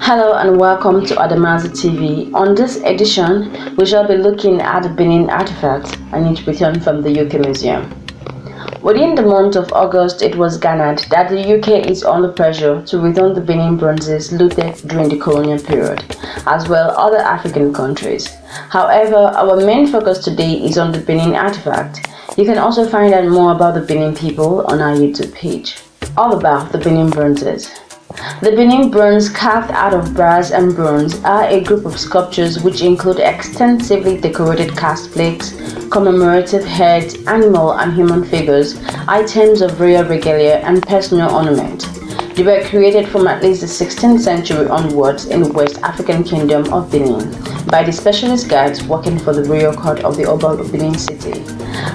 Hello and welcome to AdamaziTV. On this edition, we shall be looking at the Benin Artifacts and its return from the UK Museum. Within the month of August, it was garnered that the UK is under pressure to return the Benin bronzes looted during the colonial period, as well other African countries. However, our main focus today is on the Benin artifact. You can also find out more about the Benin people on our YouTube page. All about the Benin bronzes. The Benin bronze, carved out of brass and bronze, are a group of sculptures which include extensively decorated cast plaques, commemorative heads, animal and human figures, items of royal regalia, and personal ornament. They were created from at least the 16th century onwards in the West African Kingdom of Benin by the specialist guards working for the royal court of the Oba of Benin City.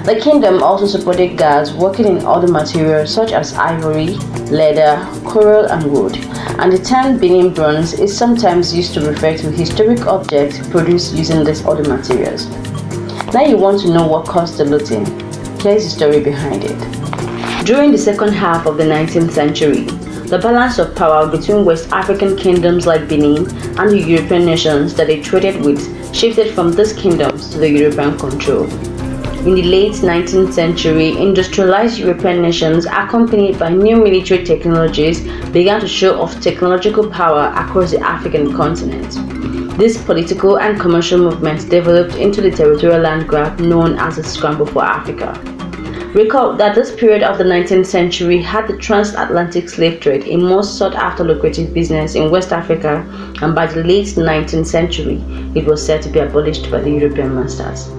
The kingdom also supported guards working in other materials such as ivory, leather, coral, and wood, and the term Benin bronze is sometimes used to refer to historic objects produced using these other materials. Now you want to know what caused the looting. Here's the story behind it. During the second half of the 19th century, the balance of power between West African kingdoms like Benin and the European nations that they traded with shifted from these kingdoms to the European control. In the late 19th century, industrialized European nations, accompanied by new military technologies, began to show off technological power across the African continent. This political and commercial movement developed into the territorial land grab known as the Scramble for Africa. Recall that this period of the 19th century had the transatlantic slave trade a most sought-after lucrative business in West Africa, and by the late 19th century, it was said to be abolished by the European masters.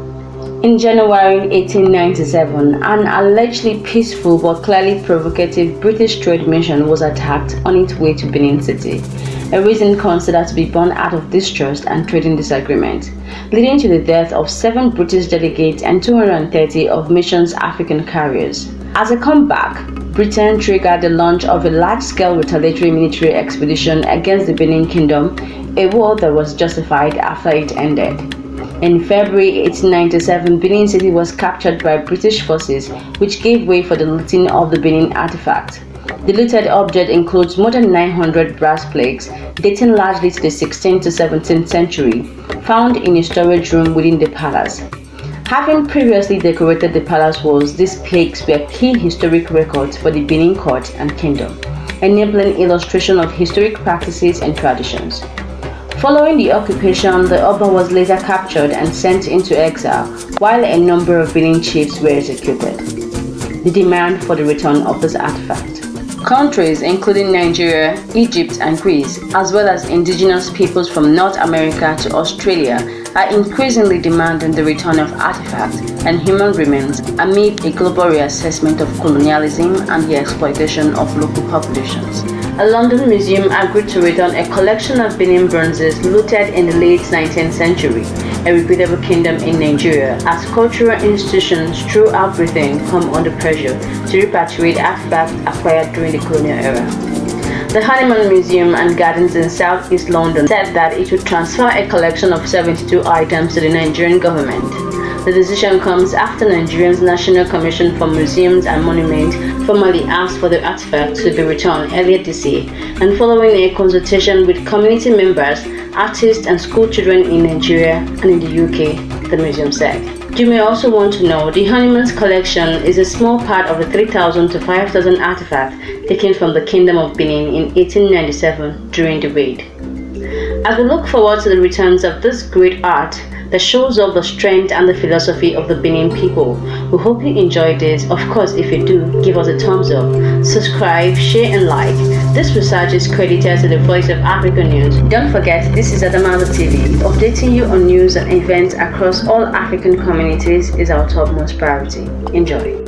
In January 1897, an allegedly peaceful but clearly provocative British trade mission was attacked on its way to Benin City, a reason considered to be born out of distrust and trading disagreement, leading to the death of 7 British delegates and 230 of mission's African carriers. As a comeback, Britain triggered the launch of a large-scale retaliatory military expedition against the Benin Kingdom, a war that was justified after it ended. In February 1897, Benin City was captured by British forces, which gave way for the looting of the Benin artifact. The looted object includes more than 900 brass plaques, dating largely to the 16th to 17th century, found in a storage room within the palace. Having previously decorated the palace walls, these plaques were key historic records for the Benin court and kingdom, enabling illustration of historic practices and traditions. Following the occupation, the Oba was later captured and sent into exile, while a number of Benin chiefs were executed. The demand for the return of this artifact. Countries including Nigeria, Egypt, and Greece, as well as indigenous peoples from North America to Australia, are increasingly demanding the return of artifacts and human remains amid a global reassessment of colonialism and the exploitation of local populations. A London museum agreed to return a collection of Benin bronzes looted in the late 19th century, a reputable kingdom in Nigeria, as cultural institutions throughout Britain come under pressure to repatriate artifacts acquired during the colonial era. The Honeyman Museum and Gardens in Southeast London said that it would transfer a collection of 72 items to the Nigerian government. The decision comes after Nigeria's National Commission for Museums and Monuments formally asked for the artifact to be returned earlier this year, and following a consultation with community members, artists, and school children in Nigeria and in the UK, the museum said. You may also want to know the Honeyman's collection is a small part of the 3,000 to 5,000 artifacts taken from the Kingdom of Benin in 1897 during the raid. As we look forward to the returns of this great art that shows off the strength and the philosophy of the Benin people, we hope you enjoyed this. Of course, if you do, give us a thumbs up, subscribe, share, and like. This research is credited to the Voice of Africa News. Don't forget, this is AdamaziTV. Updating you on news and events across all African communities is our topmost priority. Enjoy.